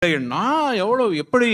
நான் எவ்வளவு எப்படி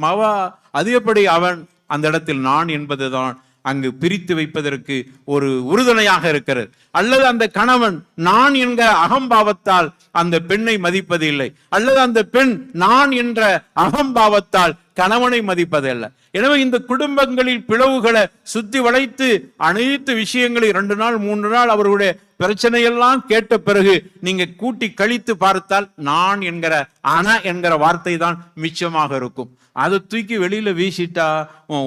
மவா அது எப்படி அவன் அந்த இடத்தில் நான் என்பதுதான் அங்கு பிரித்து வைப்பதற்கு ஒரு உறுதுணையாக இருக்கிறது. அல்லது அந்த கணவன் நான் என்கிற அகம்பாவத்தால் அந்த பெண்ணை மதிப்பது இல்லை, அல்லது அந்த பெண் நான் என்ற அகம்பாவத்தால் கணவனை மதிப்பதில்லை. எனவே இந்த குடும்பங்களில் பிளவுகளை சுத்தி வளைத்து அனைத்து விஷயங்களை 2 நாள் 3 நாள் அவர்களுடைய பிரச்சனையெல்லாம் கேட்ட பிறகு நீங்க கூட்டி கழித்து பார்த்தால் நான் என்கிற ஆனா என்கிற வார்த்தை தான் மிச்சமாக இருக்கும். அதை தூக்கி வெளியில வீசிட்டா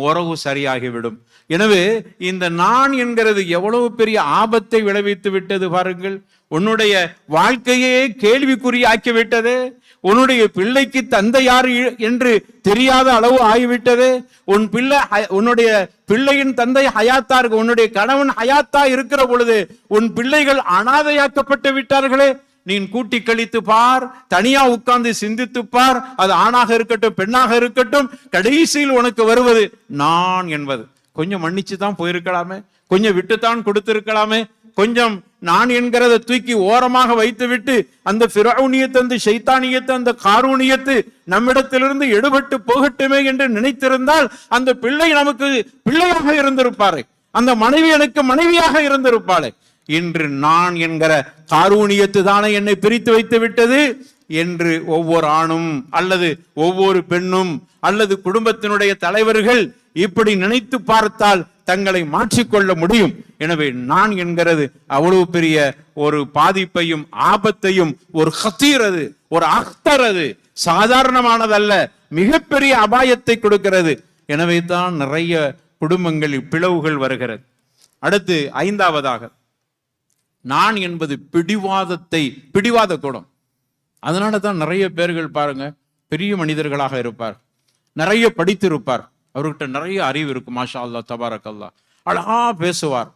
உறவு சரியாகிவிடும். எனவே இந்த நான் என்கிறது எவ்வளவு பெரிய ஆபத்தை விளைவித்து விட்டது பாருங்கள். உன்னுடைய வாழ்க்கையே கேள்விக்குறியாக்கி விட்டது. உன்னுடைய பிள்ளைக்கு தந்தை யார் என்று தெரியாத அளவு ஆகிவிட்டது. உன்னுடைய பிள்ளையின் தந்தை ஹயாத்தா இருக்கு, உன்னுடைய கணவன் ஹயாத்தா இருக்கிற பொழுது உன் பிள்ளைகள் அனாதையாக்கப்பட்டு விட்டார்களே. நீ கூட்டி கழித்து பார், தனியா உட்கார்ந்து சிந்தித்து பார். அது ஆணாக இருக்கட்டும் பெண்ணாக இருக்கட்டும், கடைசியில் உனக்கு வருவது நான் என்பது. கொஞ்சம் மன்னிச்சு தான் போயிருக்கலாமே, கொஞ்சம் விட்டுத்தான் கொடுத்திருக்கலாமே, கொஞ்சம் நான் என்கிறத தூக்கி ஓரமாக வைத்து விட்டு அந்த ஃபிரௌனியத்து அந்த ஷைத்தானியத்து அந்த காரூனியத்து நம்மிடத்திலிருந்து எடுபட்டு போகட்டுமே என்று நினைத்திருந்தால் அந்த பிள்ளை நமக்கு பிள்ளையாக இருந்திருப்பாரு, அந்த மனைவி எனக்கு மனைவியாக இருந்திருப்பாளே. இன்று நான் என்கிற காரூனியத்து தானே என்னை பிரித்து வைத்து விட்டது என்று ஒவ்வொரு ஆணும் அல்லது ஒவ்வொரு பெண்ணும் அல்லது குடும்பத்தினுடைய தலைவர்கள் இப்படி நினைத்து பார்த்தால் தங்களை மாற்றிக்கொள்ள முடியும். எனவே நான் என்கிறது அவ்வளவு பெரிய ஒரு பாதிப்பையும் ஆபத்தையும் ஒரு ஹத்தீரது ஒரு அக்தரது சாதாரணமானதல்ல, மிகப்பெரிய அபாயத்தை கொடுக்கிறது. எனவே தான் நிறைய குடும்பங்களில் பிளவுகள் வருகிறது. அடுத்து 5வதாக நான் என்பது பிடிவாத குணம். அதனால தான் நிறைய பேர்கள் பாருங்க பெரிய மனிதர்களாக இருப்பார், நிறைய படித்திருப்பார், அவர்கிட்ட நிறைய அறிவு இருக்கு, மாஷா அல்லா தபாரக் அல்லா, அழகா பேசுவார்.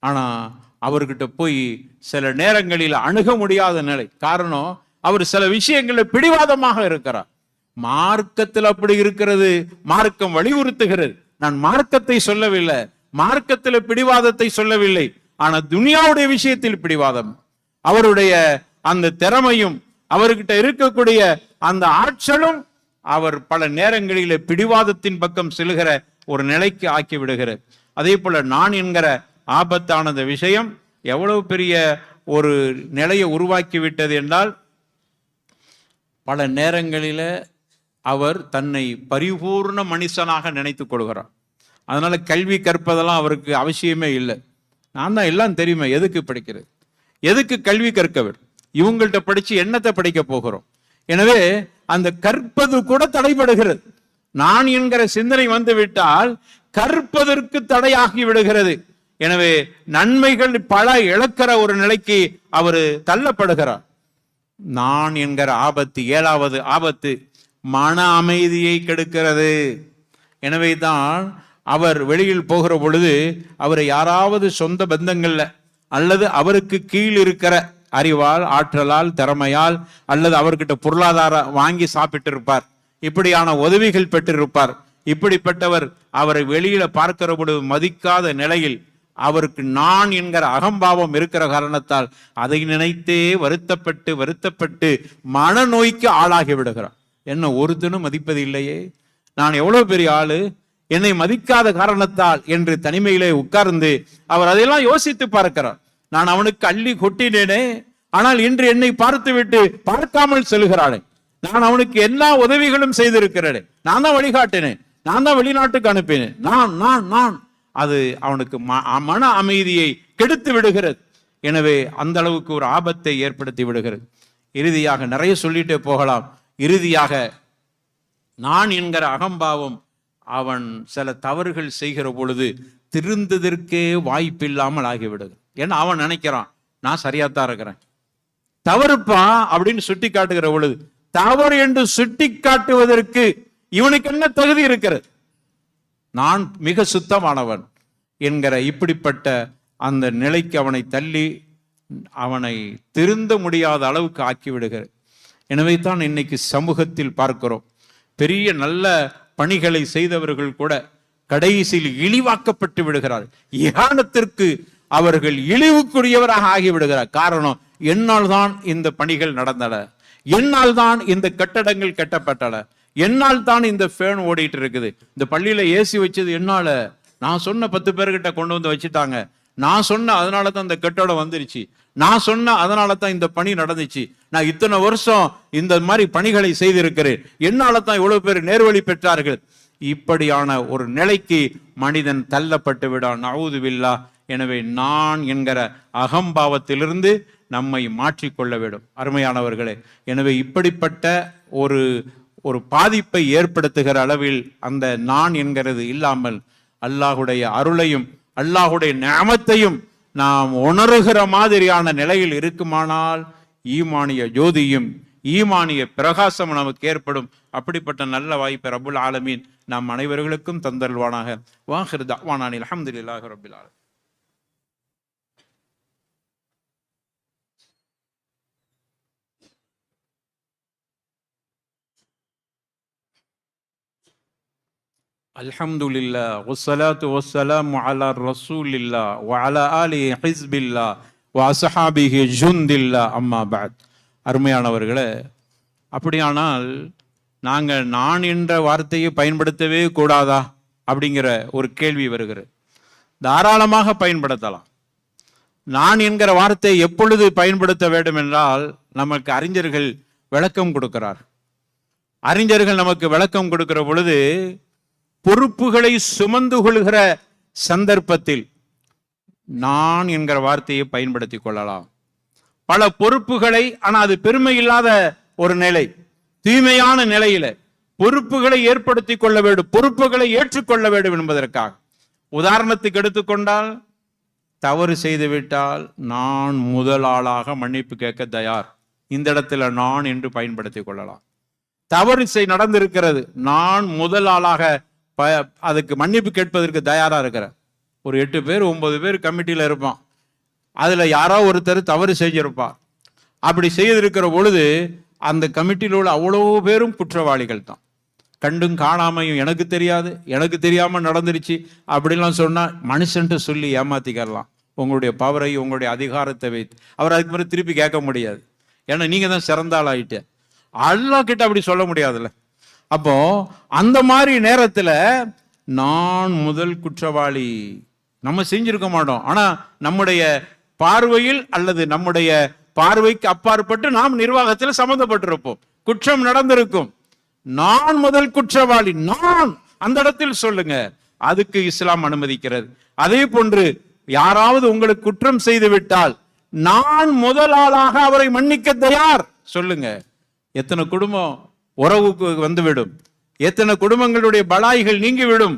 ஆனா அவர்கிட்ட போய் சில நேரங்களில் அணுக முடியாத நிலை. காரணம் அவர் சில விஷயங்களில் பிடிவாதமாக இருக்கிறார். மார்க்கத்தில் அப்படி இருக்கிறது, மார்க்கம் வலியுறுத்துகிறது. நான் மார்க்கத்தை சொல்லவில்லை, மார்க்கத்தில் பிடிவாதத்தை சொல்லவில்லை. ஆனா துனியாவுடைய விஷயத்தில் பிடிவாதம், அவருடைய அந்த திறமையும் அவர்கிட்ட இருக்கக்கூடிய அந்த ஆற்றலும் அவர் பல நேரங்களிலே பிடிவாதத்தின் பக்கம் செல்கிற ஒரு நிலைக்கு ஆக்கி விடுகிறது. அதே போல நான் என்கிற ஆபத்தான விஷயம் எவ்வளவு பெரிய ஒரு நிலையை உருவாக்கி விட்டது என்றால், பல நேரங்களில அவர் தன்னை பரிபூர்ண மனுஷனாக நினைத்துக் கொள்கிறார். அதனால கல்வி கற்பதெல்லாம் அவருக்கு அவசியமே இல்லை. நான் தான் எல்லாம் தெரியுமே, எதுக்கு படிக்கிறது, எதுக்கு கல்வி கற்க வேண்டும், இவங்கள்ட்ட படிச்சு என்னத்தை படிக்க போகிறோம். எனவே அந்த கற்பது கூட தடைபடுகிறது. நான் என்கிற சிந்தனை வந்து விட்டால் கற்பதற்கு தடையாகி விடுகிறது. எனவே நன்மைகள் பல இழக்கிற ஒரு நிலைக்கு அவர் தள்ளப்படுகிறார். நான் என்கிற ஆபத்து 7வது ஆபத்து மன அமைதியை கெடுக்கிறது. எனவே தான் அவர் வெளியில் போகிற பொழுது அவரை யாராவது சொந்த பந்தங்கள்ல அல்லது அவருக்கு கீழ் இருக்கிற அறிவால் ஆற்றலால் திறமையால் அல்லது அவர்கிட்ட பொருளாதாரம் வாங்கி சாப்பிட்டு இருப்பார், இப்படியான உதவிகள் பெற்றிருப்பார். இப்படிப்பட்டவர் அவரை வெளியில பார்க்கிற பொழுது மதிக்காத நிலையில் அவருக்கு நான் என்கிற அகம்பாவம் இருக்கிற காரணத்தால் அதை நினைத்தே வருத்தப்பட்டு மனநோய்க்கு ஆளாகி விடுகிறார். என்ன ஒருத்தனும் மதிப்பது இல்லையே, நான் எவ்வளவு பெரிய ஆளு, என்னை மதிக்காத காரணத்தால் என்று தனிமையிலே உட்கார்ந்து அவர் அதையெல்லாம் யோசித்து பார்க்கிறார். நான் அவனுக்கு அள்ளி கொட்டினேனே, ஆனால் இன்று என்னை பார்த்து விட்டு பார்க்காமல் செல்கிறானே, நான் அவனுக்கு எல்லா உதவிகளும் செய்திருக்கிறேன், நான் தான் வழிகாட்டினேன், நான் தான் வெளிநாட்டுக்கு அனுப்பினேன், நான் அது அவனுக்கு மன அமைதியை கெடுத்து விடுகிறது. எனவே அந்த அளவுக்கு ஒரு ஆபத்தை ஏற்படுத்தி விடுகிறது. இறுதியாக நிறைய சொல்லிட்டே போகலாம். இறுதியாக நான் என்கிற அகம்பாவம் அவன் சில தவறுகள் செய்கிற பொழுது திருந்ததற்கே வாய்ப்பில்லாமல் ஆகிவிடுது. ஏன்னா அவன் நினைக்கிறான் நான் சரியாத்தான் இருக்கிறேன், தவறுப்பா அப்படின்னு சுட்டி காட்டுகிற பொழுது தவறு என்று சுட்டி காட்டுவதற்கு இவனுக்கு என்ன தகுதி இருக்கிறது, நான் மிக சுத்தமானவன் என்கிற இப்படிப்பட்ட அந்த நிலைக்கு அவனை தள்ளி அவனை திருந்த முடியாத அளவுக்கு ஆக்கி விடுகிறது. எனவே தான் இன்னைக்கு சமூகத்தில் பார்க்கிறோம், பெரிய நல்ல பணிகளை செய்தவர்கள் கூட கடைசியில் இழிவாக்கப்பட்டு விடுகிறார். இகானத்திற்கு அவர்கள் இழிவுக்குரியவராக ஆகிவிடுகிறார். காரணம், என்னால் தான் இந்த பணிகள் நடந்தன, என்னால் தான் இந்த கட்டடங்கள் கட்டப்பட்டன, என்னால் தான் இந்த ஃபேன் ஓடிட்டு இருக்குது, இந்த பள்ளியில ஏசி வச்சது என்னால, நான் சொன்ன 10 பேர்கிட்ட கொண்டு வந்து வச்சுட்டாங்க, நான் சொன்ன அதனால தான் இந்த கட்டடம் வந்துருச்சு, நான் சொன்ன அதனால தான் இந்த பணி நடந்துச்சு, நான் இத்தனை வருஷம் இந்த மாதிரி பணிகளை செய்திருக்கிறேன், என்னால தான் இவ்வளவு பேர் நேர்வழி பெற்றார்கள். இப்படியான ஒரு நிலைக்கு மனிதன் தள்ளப்பட்டு விடான். நஊது பில்லாஹ். எனவே நான் என்கிற அகம்பாவத்திலிருந்து நம்மை மாற்றிக்கொள்ள வேண்டும் அருமையானவர்களே. எனவே இப்படிப்பட்ட ஒரு பாதிப்பை ஏற்படுத்துகிற அளவில் அந்த நான் என்கிறது இல்லாமல் அல்லாஹுடைய அருளையும் அல்லாஹுடைய நிஅமத்தையும் நாம் உணர்கிற மாதிரியான நிலையில் இருக்குமானால் ஈமானிய ஜோதியும் ஈமானிய பிரகாசம் நமக்கு ஏற்படும். அப்படிப்பட்ட நல்ல வாய்ப்பை ரப்புல் ஆலமீன் நாம் அனைவர்களுக்கும் தந்தருள்வானாக. வாஹிர் தஅவானா அல்ஹம்துலில்லாஹி ரப்பில் ஆலமீன். அல்ஹம்துலில்லாஹ் வஸ்ஸலாத்து வஸ்ஸலாமு அலா ரசூலில்லாஹ் வ அலா ஆலிஹி ஹிஸ்பில்லாஹ் வ அஸ்ஹாபிஹி ஜுந்தில்லாஹ் அம்மா பஅத். அருமையானவர்களே, அப்படியானால் நாங்கள் நான் என்ற வார்த்தையை பயன்படுத்தவே கூடாதா அப்படிங்கிற ஒரு கேள்வி வருகிறது. தாராளமாக பயன்படுத்தலாம். நான் என்கிற வார்த்தையை எப்பொழுது பயன்படுத்த வேண்டும் என்றால் நமக்கு அறிஞர்கள் விளக்கம் கொடுக்கிறார். அறிஞர்கள் நமக்கு விளக்கம் கொடுக்கிற பொழுது பொறுப்புகளை சுமந்து கொள்கிற சந்தர்ப்பத்தில் நான் என்கிற வார்த்தையை பயன்படுத்தி கொள்ளலாம். பல பொறுப்புகளை, ஆனால் அது பெருமை இல்லாத ஒரு நிலை, தூய்மையான நிலையில பொறுப்புகளை ஏற்படுத்தி கொள்ள வேண்டும், பொறுப்புகளை ஏற்றுக்கொள்ள வேண்டும் என்பதற்காக. உதாரணத்துக்கு எடுத்துக்கொண்டால், தவறு செய்துவிட்டால் நான் முதல் ஆளாக மன்னிப்பு கேட்க தயார், இந்த இடத்துல நான் என்று பயன்படுத்திக் கொள்ளலாம். தவறு நடந்திருக்கிறது, நான் முதல் ஆளாக அதுக்கு மன்னிப்பு கேட்பதற்கு தயாரா இருக்கிறேன். ஒரு 8 பேர் 9 பேர் கமிட்டியில இருப்பான், அதுல யாரோ ஒருத்தர் தவறு செஞ்சிருப்பார். அப்படி செய்திருக்கிற பொழுது அந்த கமிட்டியில் உள்ள அவ்வளோ பேரும் குற்றவாளிகள் தான். கண்டும் காணாமையும் எனக்கு தெரியாது, எனக்கு தெரியாம நடந்துருச்சு அப்படிலாம் சொன்னா மனுஷன்ட்டு சொல்லி ஏமாத்திக்கலாம். உங்களுடைய பவரை, உங்களுடைய அதிகாரத்தை வைத்து அவர் அதுக்கு பிறகு திருப்பி கேட்க முடியாது. ஏன்னா நீங்க தான் சிறந்த ஆள் ஆயிட்டு. அல்லாஹ் கிட்ட அப்படி சொல்ல முடியாதுல்ல. அப்போ அந்த மாதிரி நேரத்துல நான் முதல் குற்றவாளி, நம்ம செஞ்சிருக்க மாட்டோம், ஆனா நம்முடைய பார்வையில் அல்லது நம்முடைய பார்வைக்கு அப்பாற்பட்டு நாம் நிர்வாகத்தில் சம்பந்தப்பட்டிருப்போம், குற்றம் நடந்திருக்கும். நான் முதல் குற்றவாளி, நான் அந்த இடத்தில் சொல்லுங்க, அதுக்கு இஸ்லாம் அனுமதிக்கிறது. அதே போன்று யாராவது உங்களுக்கு குற்றம் செய்து விட்டால் நான் முதல் ஆளாக அவரை மன்னிக்க தயார் சொல்லுங்க. எத்தனை குடும்பம் உறவுக்கு வந்துவிடும், எத்தனை குடும்பங்களுடைய பலாய்கள் நீங்கிவிடும்.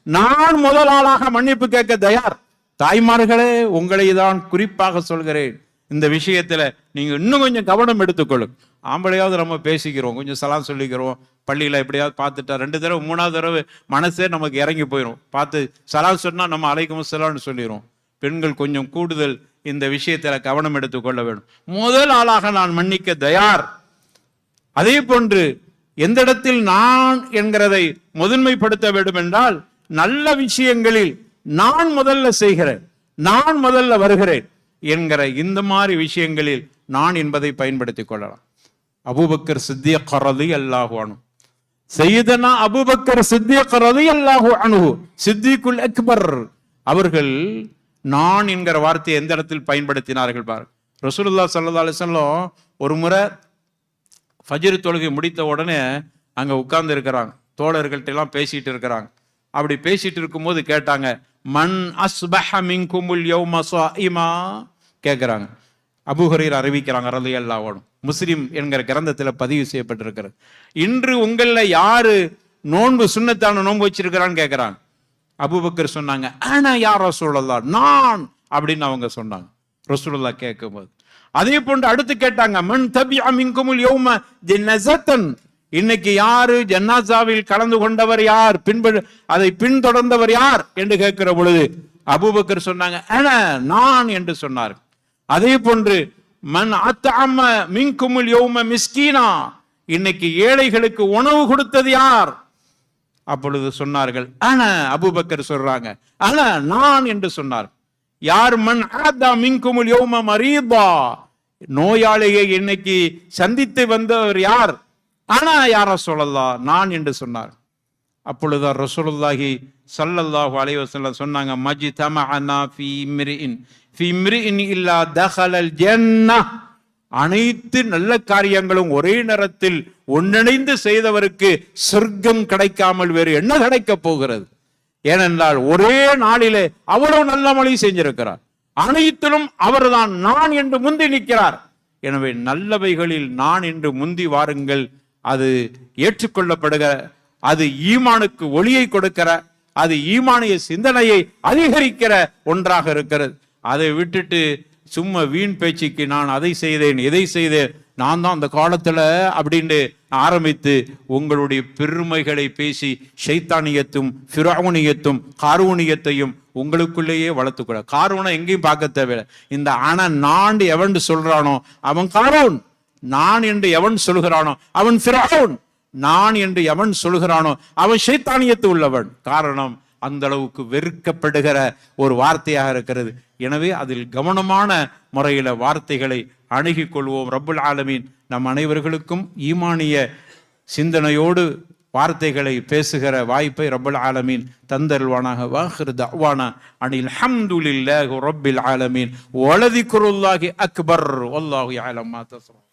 நான் முதல் ஆளாக மன்னிப்பு கேட்க தயார். தாய்மார்களே, உங்களை தான் குறிப்பாக சொல்கிறேன், இந்த விஷயத்துல நீங்க இன்னும் கொஞ்சம் கவனம் எடுத்துக்கொள்ளும். ஆம்பளையாவது நம்ம பேசிக்கிறோம், கொஞ்சம் சலாம் சொல்லிக்கிறோம், பள்ளியில எப்படியாவது பார்த்துட்டா 2 தடவை 3வது தடவை மனசே நமக்கு இறங்கி போயிடும். பார்த்து சலாம் சொன்னா நம்ம அலைக்கும் சலாம்னு சொல்லிடுவோம். பெண்கள் கொஞ்சம் கூடுதல் இந்த விஷயத்துல கவனம் எடுத்துக்கொள்ள வேண்டும். முதல் ஆளாக நான் மன்னிக்க தயார். அதே போன்று எந்த இடத்தில் நான் என்கிறதை முதன்மைப்படுத்த வேண்டும் என்றால், நல்ல விஷயங்களில் நான் முதல்ல செய்கிறேன், நான் முதல்ல வருகிறேன் என்கிற இந்த மாதிரி விஷயங்களில் நான் என்பதை பயன்படுத்திக் கொள்ளலாம். அபூபக்கர் சித்திக் ரலியல்லாஹு அன்ஹு, சையதனா அபூபக்கர் சித்திக் ரலியல்லாஹு அன்ஹு, சித்திகுல் அக்பர் அவர்கள் நான் என்கிற வார்த்தையை எந்த இடத்தில் பயன்படுத்தினார்கள் பாரு. ரசூலுல்லாஹ் ஸல்லல்லாஹு அலைஹி வஸல்லம் ஒரு முறை ஃபஜ்ர் தொழுகை முடித்த உடனே அங்க உட்கார்ந்து இருக்கிறாங்க, தோழர்கள்ட்ட எல்லாம் பேசிட்டு இருக்கிறாங்க. அப்படி பேசிட்டு இருக்கும்போது கேட்டாங்க, மன் அஸ்பஹ மின்குமுல் யௌம ஸாயிமா கேட்கிறாங்க. அபூ ஹுரைரா அறிவிக்கிறாங்க ரலியல்லாஹு அன்ஹு, முஸ்லிம் என்கிற கிரந்தத்துல பதிவு செய்யப்பட்டிருக்கிறது. இன்று உங்கள யாரு நோன்பு சுன்னத்தான நோன்பு வச்சிருக்கிறான்னு கேட்கிறாங்க. அபூபக்கர் சொன்னாங்க, ஆனா யா ரசூலுல்லாஹ், நான் அப்படின்னு அவங்க சொன்னாங்க ரசூலுல்லாஹ் கேட்கும்போது. அதே போன்று அடுத்து கேட்டாங்க, மன் தபிஅ மின்குமுல் யௌம ஜனாஸத்தன், இன்னைக்கு யாரு ஜன்னாஸாவில் கலந்து கொண்டவர் யார், அதை பின்தொடர்ந்தவர் யார் என்று கேட்கிற பொழுது அபூபக்கர் சொன்னாங்க, நான் என்று சொன்னார். அதே போன்று மன் அத்அம மின்குமுல் யௌம மிஸ்கீனா, இன்னைக்கு ஏழைகளுக்கு உணவு கொடுத்தது யார், அப்பொழுது சொன்னார்கள் அபூபக்கர் சொல்றாங்க நான் என்று சொன்னார். யார் மன் ஆதா மின்குமுல் யௌம மரீதா, நோயாளியை இன்னைக்கு சந்தித்து வந்தவர் யார்? ஆனா யார் ரசூலுல்லாஹ், நான் என்று சொன்னார். அப்பொழுதுதான் ரசூலுல்லாஹி ஸல்லல்லாஹு அலைஹி வஸல்லம் சொன்னாங்க, மஜ்தமஅனா ஃபீ இம்ரிஇன் இல்லா தஹலல் ஜன்னஹ். அனைத்து நல்ல காரியங்களும் ஒரே நேரத்தில் ஒன்றிணைந்து செய்தவருக்கு சொர்க்கம் கிடைக்காமல் வேறு என்ன கிடைக்க போகிறது? ஏனென்றால் ஒரே நாளிலே அவ்வளவு நல்ல மொழி செஞ்சிருக்கிறார். அனைத்திலும் அவர்தான் நான் என்று முந்தி நிற்கிறார். எனவே நல்லவைகளில் நான் என்று முந்தி வாருங்கள். அது ஏற்றுக்கொள்ளப்படுகிற, அது ஈமானுக்கு ஒளியை கொடுக்கிற, அது ஈமானிய சிந்தனையை அதிகரிக்கிற ஒன்றாக இருக்கிறது. அதை விட்டுட்டு சும்மா வீண் பேச்சுக்கு நான் அதை செய்தேன் இதை செய்தேன், நான் தான் அந்த காலத்துல அப்படின்னு ஆரம்பித்து உங்களுடைய பெருமைகளை பேசி ஷைத்தானியத்தும் ஃபிரௌனியத்தும் காரூனியத்தையும் உங்களுக்குள்ளேயே வளர்த்துக்கூட. காரூனை எங்கேயும் பார்க்க தேவையில்லை. இந்த நான் எவன் சொல்றானோ அவன் காரூன், நான் என்று எவன் சொல்கிறானோ அவன் ஃபிரௌன், நான் என்று எவன் சொல்கிறானோ அவன் ஷைத்தானியத்து உள்ளவன். காரணம் அந்த அளவுக்கு வெறுக்கப்படுகிற ஒரு வார்த்தையாக இருக்கிறது. எனவே அதில் கவனமான முறையில வார்த்தைகளை அணுகிக் கொள்வோம். ரப்புல் ஆலமீன் நம் அனைவர்களுக்கும் ஈமானிய சிந்தனையோடு வார்த்தைகளை பேசுகிற வாய்ப்பை ரப்புல் ஆலமீன் தந்தருள்வானாக. வாஹிர் தஅவானா அனில் ஹம்துலில்லாஹி ரப்பில் ஆலமீன் வலதிக்ருல்லாஹி அக்பர் வல்லாஹு யஅலம் மா தஸ்னூன்.